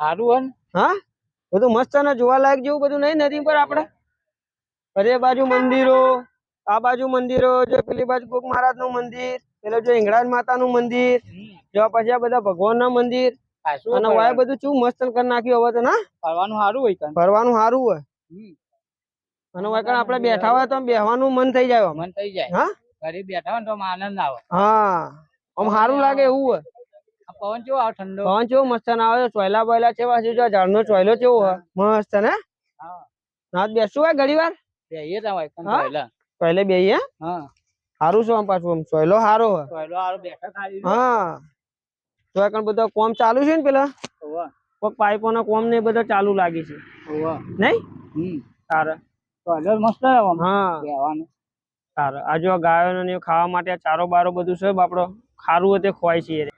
સારું હા બધું મસ્ત ને જોવાલાયક જેવું બધું નહીં નદી પર આપણે અરે બાજુ મંદિરો આ બાજુ મંદિરો જો પેલી બાજુ ગોપ મહારાજ નું મંદિર પેલો જો હિંગળાજ માતા નું મંદિર જો પછી આ બધા ભગવાન ના મંદિર અને વાય બધું ચેવું મસ્ત કરી નાખ્યું હવે તો ના ફરવાનું સારું હોય કાન ફરવાનું સારું હોય અને વાય કાન આપણે બેઠા હોય તો બેહવાનું મન થઈ જાય મન થઈ જાય હા ઘરે બેઠા હોય તો આનંદ આવે હા આમ સારું લાગે એવું હોય આ પવન કેવો આવે ઠંડો પવન કેવો મસ્ત આવે ચોયલા બોયલા કેવા છે જો ઝાડનો ચોયલો કેવો હોય મસ્ત ને હા ના બેસવું હોય ઘડી વાર બેહીએ જવાય કાન હા? પહેલા પહેલે બેહીએ હા સારું છે આમ પાછું આમ ચોયલો સારો હોય પહેલો આરો બેઠા ખાલી હા તો કણ બધા કોમ ચાલુ છે ને પેલા હોવા કોક પાઇપો ના કોમ ને બધા ચાલુ લાગી છે હોવા નહીં સારા પહેલો મસ્ત આવે હા બેહવાનું સારા આ જો ગાયો ને ખાવા માટે ચારો બારો બધું છે બાપડો ખારું હોય તે ખવાય છે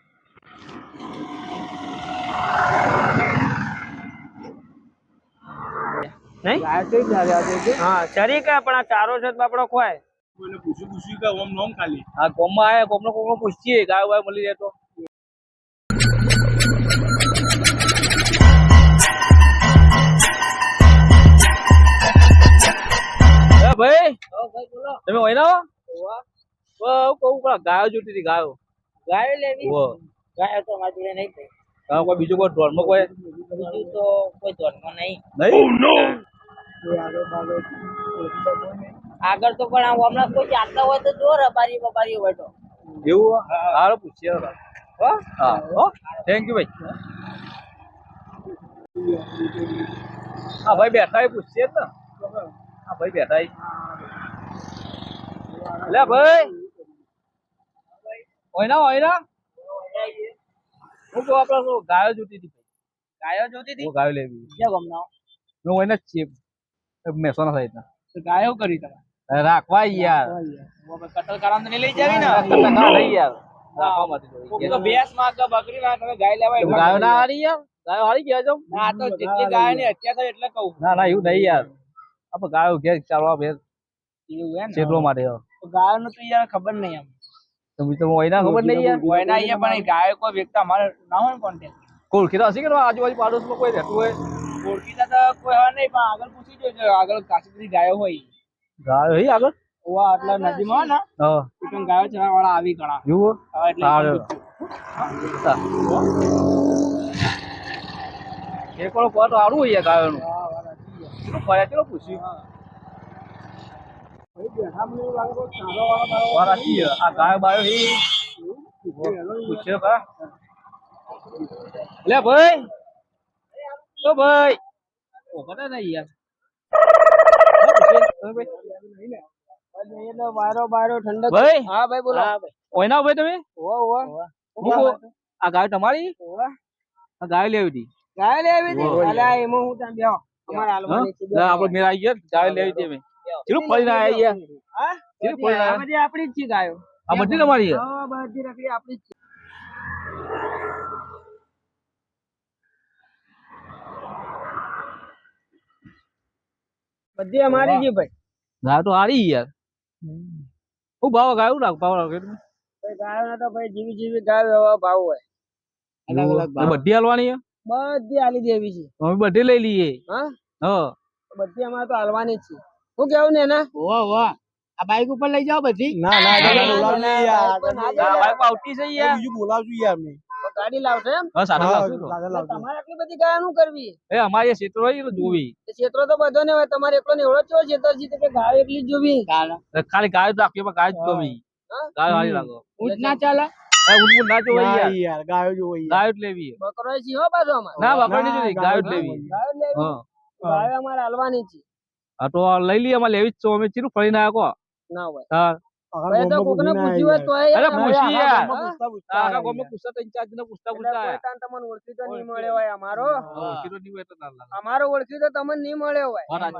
નહીં ગાય કઈ ચાલે આજે હા ચરી કે પણ આ ચારો છે બાપડો ખવાય કોઈને પૂછ્યું કે ઓમ નોમ ખાલી આ ગોમમાં આયા ગોમનો કોકનો પૂછીએ ગાય વાય મળી જાય તો ભાઈ તમે હોય ના કહું ગાયો જોતી હતી ગાયો ગાયો લેવી ગાયો તો મારી જોડે નહીં થઈ કોઈ બીજું કોઈ ધોરમાં કોઈ બીજું તો કોઈ ધોરમાં નહીં આગળ તો પણ હમણાં કોઈ જાતા હોય તો જો રબારી બબારી હોય તો એવું હારો પૂછીએ હા થેન્ક યુ ભાઈ હા ભાઈ બેઠા એ પૂછીએ ને હા ભાઈ બેઠા લે ભાઈ હોય ના હું કહું આપડે ગાયો જોતી હતી ગાયો જોતી હતી ગાયો લેવી ક્યાં ગમના હું હોય ને જ છીએ મહેસાણા સાઈડ ના ગાયો કરી તમે રાખવા યાર કતલ કરામ નહીં લઈ જાવી ને નહીં યાર રાખવા માટે તો ભેંસ માં કે બકરી માં તમે ગાય લેવાય ગાયો ના હારી યાર ગાયો હારી ગયા છો ના તો જેટલી ગાય ની હત્યા થાય એટલે કહું ના એવું નહીં યાર આપણે ગાયો ઘેર ચાલવા ભેર એવું હે ને ક્ષેત્રો માટે તો ગાયો નું તો યાર ખબર નહીં એમ તો હોય ના ખબર નહીં યાર હોય ના અહીંયા પણ ગાયો કોઈ વ્યક્તિ અમારે ના હોય ને કોન્ટેક્ટ ઓળખીતા હશે કે આજુબાજુ પાડોશમાં કોઈ રહેતું હોય ઓળખીતા તો કોઈ હોય નહીં પણ આગળ પૂછી જોજો આગળ કાચી બધી ગાયો હોય ગાયો હઈ આગળ ઓવા આટલા નદીમાં હોય ને હા એકદમ ગાયો ચરાવવા વાળા આવી ઘણા એવું એટલે એક વાળો કોટ સારું હોય ગાયોનું ચલો ફર્યા ચલો પૂછ્યું આ ગાયો બાયો હી પૂછ્યો કા લે ભાઈ ઓ ભાઈ ઓ પતા નહીં યાર વાયરો ઠંડક ભાઈ હા ભાઈ બોલો ઓય ના ભાઈ તમે આ ગાય તમારી ઓવા આ ગાય લેવી હતી ગાય લેવી હતી અલ્યા એમાં હું ત્યાં બેહો અમાર હાલવાની છે આપણે મેરા આવી ગયા ગાય લેવી હતી અમે ચલો ફરી ના આવી યાર હા ચલો ફરી ના બધી આપણી જ છે ગાયો આ બધી તમારી છે હા બધી રખડી આપણી જ છે બધી અમારી છે ભાઈ ગાય તો હારી યાર હું ભાવ ગાયું રાખ ભાવ રાખ ભાઈ ગાયો ના તો ભાઈ જીવી જીવી ગાયો એવા ભાવ હોય અલગ અલગ ભાવ બધી હાલવાની બધી હાલી દેવી છે અમે બધી લઈ લઈએ હા હા બધી અમારે તો હાલવાની જ છે હું કેવું ને એના વાહ આ બાઈક ઉપર લઈ જાઓ બધી ના બાઈક આવતી છે યાર બીજું બોલાવજો યાર મેં ગાડી લાવશે એમ હા સાડા લાવશું તમારે આટલી બધી ગાયો શું કરવી એ અમારે ક્ષેત્ર હોય તો જોવી ક્ષેત્રો તો બધો ને હોય તમારે એકલો ને એવડો કેવો ક્ષેત્રજી તો કે ગાયો એકલી જ જોવી ખાલી ગાય જ રાખીએ પણ ગાય જ ગમી ગાય હારી લાગો ઊંટ ના ચાલે ઊંટ ના જોવે યાર ગાયો જોવો ગાય જ લેવી બકરો છે હો પાછો અમારે ના બકરો નહીં જોવી ગાય જ લેવી ગાયો લેવી હા ગાયો અમારે હાલવાની છે હા તો લઈ લઈએ અમારે લેવી જ છો અમે ચીરું ફરીને આવ્યા ના હોય હા ભાઈ તો કોકને પૂછ્યું હોય તોય અરે યાર પૂછી યાર પૂછતા આખા ગામમાં પૂછતા ત્રણ ચાર જણા પૂછતા કોઈ તાન તમને ઓળખી તો નહીં મળ્યો હોય અમારો કીધું નહીં હોય તો ના લાગે અમારો ઓળખી તો તમને નહીં મળ્યો હોય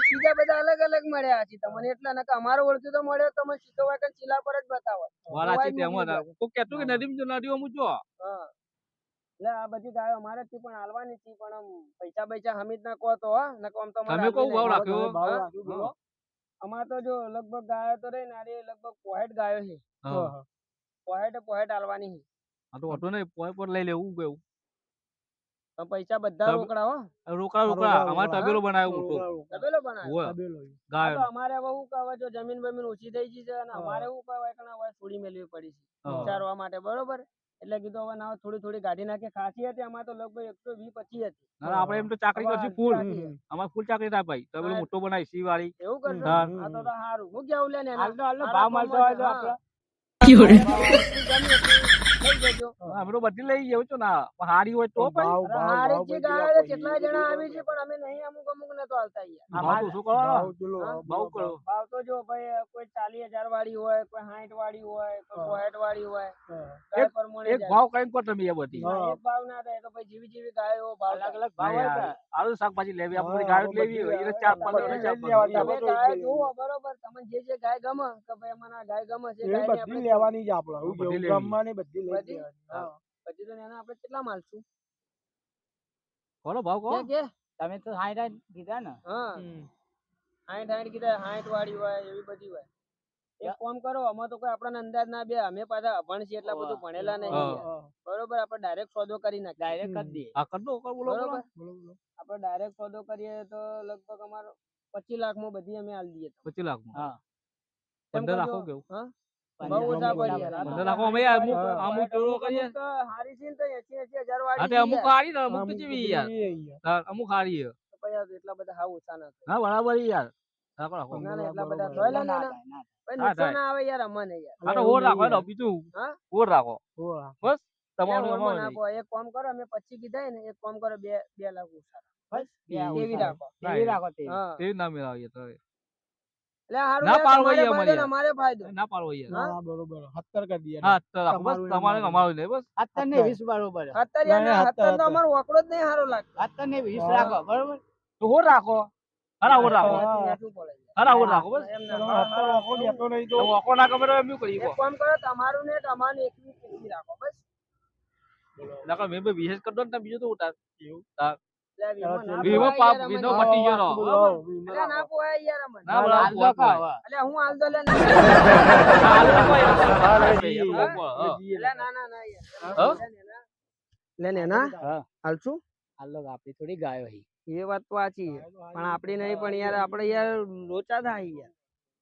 બીજા બધા અલગ અલગ મળ્યા છે તમને એટલે નકર અમારો ઓળખી તો મળ્યો તમે સીધો હોય કે ચીલા પર જ બતાવો વારા છે તેમ કોઈ કહેતું કે નદીમાં નદીઓ જો હા એટલે આ બધી ગાયો અમારે જ છે પણ હાલવાની છે પણ આમ પૈસા પૈસા હમીદ ના કહો તો હા નકર આમ તો તમે કહું ભાવ રાખ્યો અમારે તો જો લગભગ ગાયો તો રહી ને આરી લગભગ 65 ગાયો છે પોહેટ હાલવાની છે હા તો ઓટો નહીં પોઈ પર લઈ લેવું કેવું પણ પૈસા બધા તબ- રોકડા હો. રોકડા રોકડા અમારે તબેલો બનાવ્યો મોટો તબેલો બનાવ્યો. હોય તબેલો. આ ગાય તો અમારે હવે શું કહેવાય, જો જમીન બમીન ઓછી થઈ ગઈ છે અને અમારે શું કહેવાય કે ના હવે થોડી મેળવી પડી છે હા. વિચારવા માટે, બરોબર. એટલે કીધું હવે ના થોડી થોડી ગાડી નાખી. ખાસી હતી અમારે તો લગભગ 120-25 હતી. ના, ના, આપણે એમ તો ચાકરી હવે કરશું હાલતી ફૂલ રાખી છે. અમારે ફૂલ ચાકરી થાય ભાઈ તબેલો હા. મોટો બનાવી સી વાળી એવું કરશો? હા. આ તો સારું. હું કેવું લે ને એના? હાલનો સારા ભાવ મળતો કામમાં હોય તો છે, આપણે લઈ જજો. હા, અમે તો બધી લઈ જવું છું ના પણ હારી હોય તો ભાઈ અરે હારી જે ગાયો છે, કેટલા જણા આવી છે પણ અમે નહીં અમુક ને તો હાલતા યાર. ભાવ તો શું કરવાનો હા? ભાવ કરો ભાવ તો જો ભાઈ કોઈ 40,000 વાળી હોય, કોઈ 60 વાળી હોય, કોઈ 65 વાળી હોય. ગાય પ્રમાણે એક જાય. ભાવ કઈ પર તમે એ બધી ના, એક ભાવ ના થાય તો પછી જેવી જેવી ગાયો ભાવ અલગ થાય. અલગ ભાવ હોય કે? આલુ શાકભાજી લેવી આપણે હા, ગાયો જ આપણે લેવી હોય બધી એટલે ચાર પાંચ બધી ચાર લઈ પાંચ લેવાની. તમે ગાય જુઓ, બરોબર, તમને જે ગાય ગમે કે ભાઈ મને આ ગાય ગમે છે, એવી ગાયને બધી આપણે લેવાની જ આપણે. હું બધી કેવું, લેવી. ગામમાંની બધી લઈ બધી? લેવાની. હા. પછી તો એના આપણે કેટલા માલશું? કોનો ભાવ કહો કે તમે તો 60 કીધા ને. હા, 60 કીધા. 60 વાળી હોય એવી બધી હોય. એક કામ કરો, આમાં તો કોઈ આપણને અંદાજ ના બે, અમે પાછા અભણ છીએ, એટલા બધું ભણેલા નહીં હા. યાર. બરોબર, આપણે ડાયરેક્ટ સોદો કરી નાખીએ. ડાયરેક્ટ કરી દઈએ. હા કર દો બોલો બોલો બરોબર, બોલો, બોલો. આપણે ડાયરેક્ટ સોદો કરીએ તો લગભગ અમારો 25 લાખમાં બધી અમે આલી દઈએ. 25 લાખ હા. 15 રાખો કેવું હા, બહુ ઓછા પડી યાર. 15 લાખો અમે અમુક ચોરો કરીએ તો હારી છે ને તો 80,000 વાળી હા તે છે અમુક યાર. હારી ને અમુક તો જેવી યાર હા, અમુક હારી છે. તો પછી આ એટલા બધા હાવ ઓછા ના થાય. હા બરાબર યાર રાખો રાખો ના ના, એટલા બધા બરોબર. થોય લે ના ને. થાય, ના ભાઈ હા, નુકસાન થાય. ના આવે યાર અમને યાર. હા તો ઓર રાખો હેડો બીજું હા? ઓર રાખો થાય. બસ એટલે તમારું ઓળમાં અમારું નાખો. એક કામ કરો, અમે 25 કીધા ને, એક કામ કરો 2 લાખ ઓછા. બસ, એવી રાખો. એવી રાખો તે. હા, તે ના મેળવીએ તો એટલે હારું ના યાર, પાડો તમારે યાર ફાયદો ને અમારે અમારે ફાયદો. ના પાડો યાર હા, બરોબર. 70 કરી દઈએ. હા તો રાખો બસ તમારું તમારે અમારું નહીં બસ 70 ને 20 બરોબર. 70 યાર, ના, ના, 70 તો 70. અમારો વાકડો જ નહીં સારો લાગતો. 70 ને 20 રાખો, બરોબર. તો ઓર રાખો હરા ઓર રાખો હા. નાખવું પડે યાર. હરા ઓર રાખો બસ એમ તો ના. તમે 70 વાપરો લેતો નહીં તો તો ઓકો ના ખબર હોય એમ શું કરીએ એક કામ કરો, તમારું ને તમારું 21 રાખો બસ. નકર મેં ભાઈ વિશેષ કરી દો ને તમે બીજું તો ઉતાર એટલે વીમો ના વીમો પોહાય યાર વીમો અમને. પટી ગયો રો. એટલે ના પોહાય યાર અમને. ના બરાબર હાલ દો પોહાય. કાં? એટલે હું હાલ દો લે ને. હાલ તો કોઈ હા, હા, લઈ જઈએ. હા. એટલે ના ના ના હા? યાર. લે ને ના હા. હાલશું. હાલ દો, આપણી થોડી ગાયો હી. એ વાત તો સાચી છે. પણ આપડી નહીં, પણ યાર આપણે યાર લોચા થાય યાર.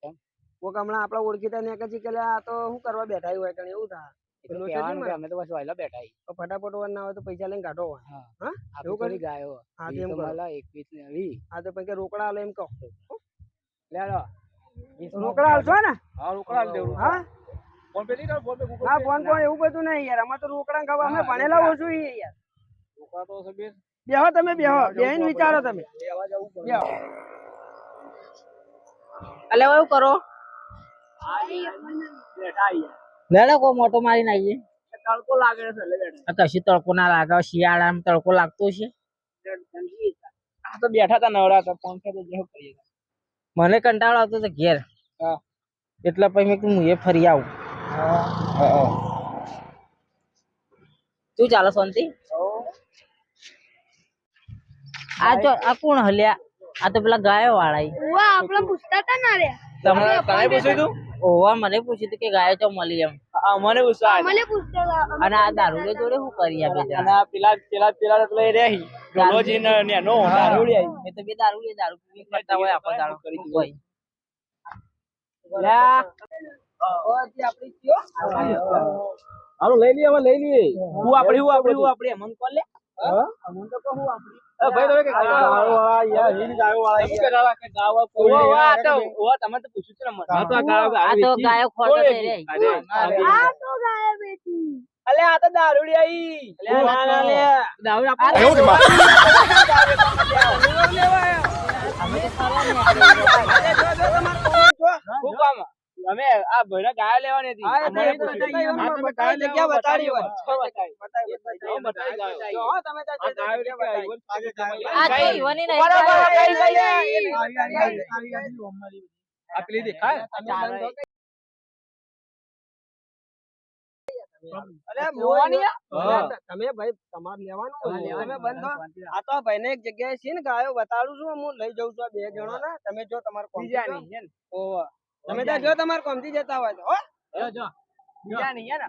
કેમ? કોક હમણાં આપણા ઓળખીતા ને કહે છે કે લે આ તો શું કરવા બેઠા હોય કણ એવું થાય. એટલે લોચા કહેવાનું નહીં કે મારે. અમે તો બસ વાયલા બેઠા હી. તો ફટાફટ વાર ના હોય તો પૈસા લઈને કાઢો હોય. હા. હા? આપણી એવું થોડી કર્યું? ગાયો. હા, વીસ તેમ તો કરો. મળે, 21 ને 20. હા તો પછી રોકડા આલો એમ કહો. લે લો. 20 રોકડા આલશો ને? હા રોકડા દેવું હા? ફોન પે નહીં કરો ફોન પે ગૂગલ હા, પે ફોન પણ એવું બધું નહીં યાર. અમે તો રોકડા ખાવા, અમે હા, ભણેલા ઓછું છીએ યાર. રોકડા તો સબીર બેહો તમે, બેહો. બેહીને વિચારો તમે. લેવા જવું પડે બેહો. અલે એવું કરો. લેડો કો મોટો મારીને આવીએ. તડકો લાગે છે એટલે બેઠા. આ કશી તડકો ના લાગે, શિયાળામાં તડકો લાગતો છે. આ તો બેઠા તા નવરા હતા, પંખે તો જેવું કરીએ. મને કંટાળો આવતો હતો ઘેર. હા. એટલે પછી મેં કીધું હું એ ફરી આવું. શું ચાલે શાંતિ? આ કોણ હલ્યા? આ તો પેલા ગાયો વાળા. આપડે પૂછતા હતા ના રે તમને કાંઈ પૂછ્યું તું? ઓવા મને પૂછ્યું હતું કે ગાયો ચો મળી એમ. મને પૂછવા મને પૂછતા હતા અને આ દારૂડે જોડે શું કરી આ બે અને જણા? આ પેલા તો એ રહી ડોલોજી ને નો દારૂડી આવી. એ તો બે દારૂ પીવી કરતા હોય આખો દાડો કરી શું હોય? લ્યા આપડી કયો હાલો લઈ લઈએ હવે લઈ લઈએ હું આપડી મન કોલ લે મન તો કહું આપડી ભાઈ તમે કે ગાયો વાળા યાર, હિન ગાયો વાળા શું યાર. કહેતા હતા કે ગાવા તમે તો પૂછ્યું છે ને મને. હા તો આ ગાવા આ તો ગાયો ખોરતો થઈ રહી. આ તો ગાય બેટી અલે આ તો દારૂડી આવી. લે ના ના લે દારૂ આ આપો તો લેવા અમે તો ફરવા નીકળ્યા. શું કામ અમે આ ભણા ગાય લેવાની હતી. અમને પૂછ્યું. હા, તમે કઈ જગ્યા બતાડી હોય. બતાવી ગાયો. હા, તમે તો જગ્યા બતાડી. આ તો ઈવાની નહીં. બરાબર, કઈ જગ્યા? આ પેલી દેખાય અરે મોવાની હા. તમે ભાઈ તમારે લેવાનું હોય. તમે બંધ થો. આ તો ભાઈ ને એક જગ્યાએ છે ને ગાયો બતાડું છું, હું લઈ જઉં છું આ બે જણો ને. તમે જો તમારે કોમ તમે ત્યાં જો તમારે કોમ થી જતા હોય તો હો? જો બીજા નહીં હે ને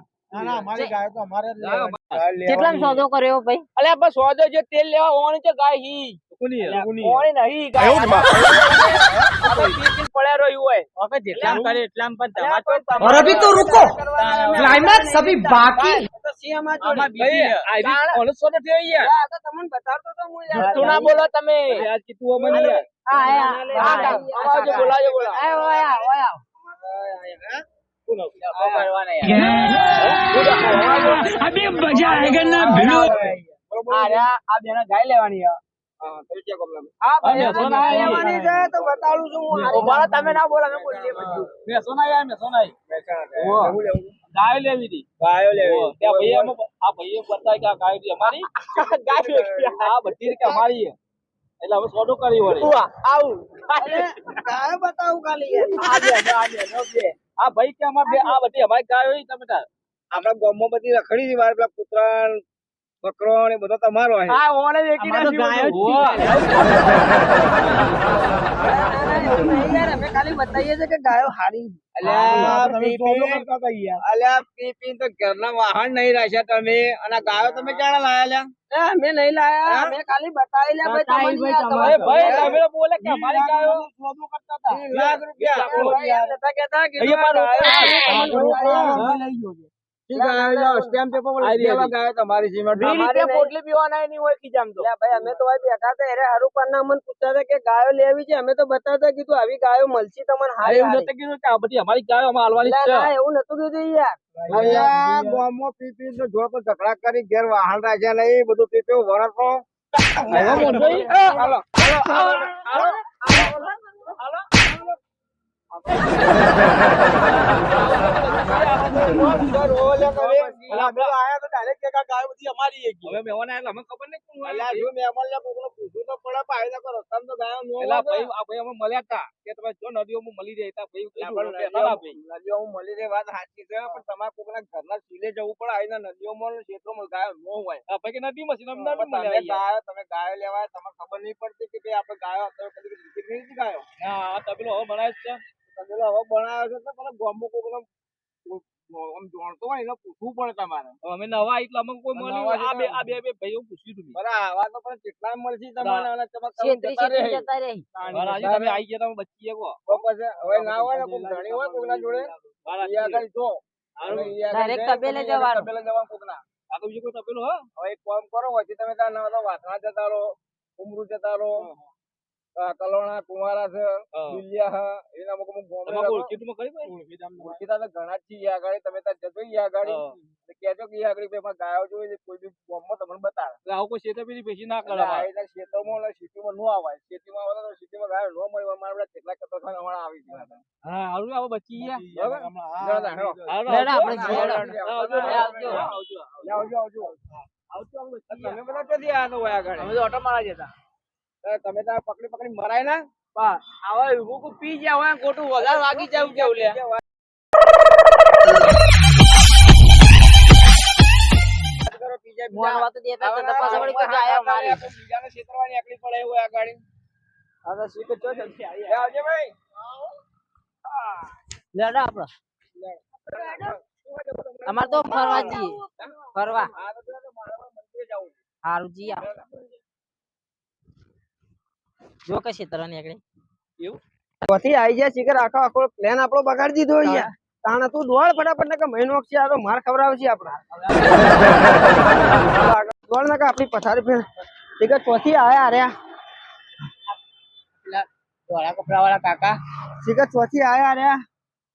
કેટલામ સોદો કર્યો ભાઈ? અલ્યા બસ સોદો જે તેલ લેવા ઓણી છે ગાય હી કોની ઓણી નહીં ગાય આપણે પીપીન પડ્યા રહ્યું હોય હવે જેટલામ કરે એટલામ પણ તમાર તો और अभी तो रुको ક્લાઇમેક્સ अभी बाकी तो सीएम आ આમાં બીજી આ ઓલો સોદો થયો યાર આ તો તમને બતાવતો તો હું યાર તું ના બોલો તમે આજ કીધું અમને યાર આવાજો બોલાજો બોલા અભી મજા આયેગા ના ભીડો આ બેના ગાય લેવાની છે હા તો क्या प्रॉब्लम આ મેં ભાઈ સોના લેવાની છે તો બતાડું છું હું ઉભા તમે ના બોલો અમે બોલીએ બધું મેં સોના યાર મેં સોના ગાય લેવી હતી ગાયો લેવી ત્યાં ભાઈ આ ભાઈએ બતાય કે આ ગાય હતી અમારી આ બધી કે અમારી છે એટલે હવે સોદો કરી વળે આવું ગાયો બતાવું ખાલી યાર આ ભાઈ કે અમાર બે આ બધી અમારી ગાય હોય તમે તાર આપણા ગામમાં બધી રખડી હતી મારે પેલા કૂતરા બકરો ને બધો તમારો હે આ ઓણે વેકી અમાર તો ગાયો જ યાર અમે ખાલી બતાવીએ છે કે ગાયો હારી અલ્યા તમે સોદો કરતા હતા યાર અલ્યા પી તો ઘરના વાહન નહીં રાખ્યા તમે અને ગાયો તમે ક્યાં લાયા લ્યા અમે નહીં લાયા અમે ખાલી બતાવી લ્યા ભાઈ તમને યાર ભાઈ ભાઈ તમે તો બોલે કે અમારી ગાયો સોદો કરતા હતા લાખ રૂપિયા યાર નતા કહેતા કે સ્ટેમ્પ પેપર ગાયો તમારી સીમટ પોટલી પીવાના નહીં હોય ખીજામ તો ભાઈ અમે તો ભાઈ બેઠા હતા અરે હારું પાના અમને પૂછતા હતા કે ગાયો લેવી છે અમે તો બતાવતા કીધું આવી ગાયો મળશે તમને હારી એવું નતું કીધું કે આ બધી અમારી ગાયો અમે હાલવાની જ છે ના એવું નતું કીધું યાર ગામમાં પી જો તો ઝઘડા કરી ઘેર વાહન રાખ્યા નહીં બધું પીપી વરણો આવ્યો મોટભાઈ હાલો હવે મહેમાન આયા એટલે અમને ખબર નહીં કોણ હોય. જો મહેમાન કોકનો પૂછવું તો પડે પાયદા કરો રસ્તામાં તો ગાયો નો પેલા ભાઈ આ ભાઈ અમે મળ્યા હતા કે તમે જો નદીઓમાં મળી જાય તા ભાઈ કીધું કે ના ભાઈ નદીઓમાં મળી રહે વાત સાચી છે પણ તમારે કોકના ઘરના સીલે જવું પડે આવીને નદીઓમાં ક્ષેત્રોમાં ગાયો નો હોય આ ભાઈ કે નદીમાં છે અમને તમે નદી મળ્યા યાર. તમે ગાયો લેવાય તમને ખબર નહીં પડતી કે ભાઈ આપણે ગાયો અત્યારે કદી વિકિત નહીં હતી ગાયો હા આ તબેલો હવે બનાવે જ છે તમે હવે બનાવ્યો છે એટલે મને ગામમાં કોકનો આમ જાણતો હોય એને પૂછવું પડે તમારે હવે અમે નવા એટલે અમને કોઈ મળ્યું નવા છે આ બે ભાઈઓ પૂછ્યું હતું મેં. બરાબર આવા તો પણ કેટલા મળશે તમારે અને તમે છેતરી જતા રહે. છેતરી જતા રહી. બાલાજી તમે આવી ગયા તમે બચી ગયા તો પછી હવે ના હોય ને કોક ધણી હોય કોકના જોડે ઈ આગળ જો હારું. ઈ આગળ Direct જઈને તબેલે ઈ જવાનું. આગળ તબેલે જવાનું કોકના આ તો બીજો કોઈ તબેલો હા હવે એક કામ કરો પછી તમે ત્યાં ના તો વાસણા જતા રહો ઉમરું જતા રહો કલોણા કુંવારા છે બિલિયા છે એના અમુક અમુક ગોમે તમારે રહો. ઓળખીતું કરી ભાઈ ઓળખીતા તો ઘણા જ છે ઈ આગળ તમે ત્યાં જજો ઈ આગળ એટલે કહેજો કે ઈ આગળ ભાઈ એમાં ગાયો જોઈએ છે કોઈ બી ગામમાં તમને બતાવે એટલે આવું કોઈ છેતરપિંડી પેશી ના એટલે કરે આ રીતના ખેતરમાં અને સિટીમાં નો આવાય સિટીમાં આવે તો સિટીમાં ગાયો નો મળે અમારા બધા કેટલાક કતરખાના હમણાં આવી ગયા હતા. હા હારું આવો બચી ગયા બરાબર હેડો. હારું, હેડો, આવજો. આપણે જઈએ, હેડો. આવજો, આવજો, આવજો. આવજો આવજો તમે બધા ક્યાંથી આયા છો ઓય આગળ અમે તો ઓટો મારા જતા તમે ત્યાં પકડી મરાય ના આવા હું પી ગયા હોય ખોટું વધારે વાગી જાય કેવું લે કરો બીજા મોનવા તો દેતા હતા, તો પાછા વળી કોઈ ગાયો મારી. બીજાને છેતરવાની આકડી પડે હોય આગળ હા તો શીખ ચો જલ્દી આવજે ભાઈ લેડો આપડે. અમારે તો ફરવા જઈએ ફરવા હા તો મારા મંદિરે જાવું હારું જી આવ જો કે ક્ષેત્ર ની આગળ પછી આવી જાય શીખર આખો પ્લાન આપણો બગાડી દીધો યાર તાણે તું દોડ ફટાફટ ને કે મહિનો છે આ તો માર ખવડાવશે આપડા દોડ ને કે આપણી પથારી ફેર શીખર ચોથી આયા રહ્યા ધોળા કપડા વાળા કાકા શીખર ચોથી આયા રહ્યા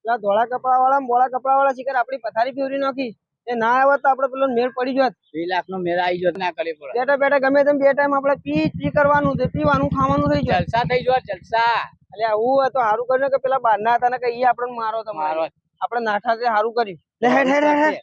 પેલા ધોળા કપડા વાળા બોળા કપડા વાળા શીખર આપણી પથારી ફેરવી નાખી એ ના આવે તો આપડે પેલો મેળ પડી જોત 2 લાખ નો મેળા આવી ગયો ના કરી પડે બેઠા બેઠા ગમે તેમ બે ટાઈમ આપડે પી કરવાનું છે પીવાનું ખાવાનું થઈ જાય જલસા થઈ ગયો જલસા એટલે આવું તો સારું કર્યું કે પેલા બહારના હતા ને કે ઈ આપણને મારો તમારો આપણે નાઠા સારું કર્યું લે હેડ હેડ હેડ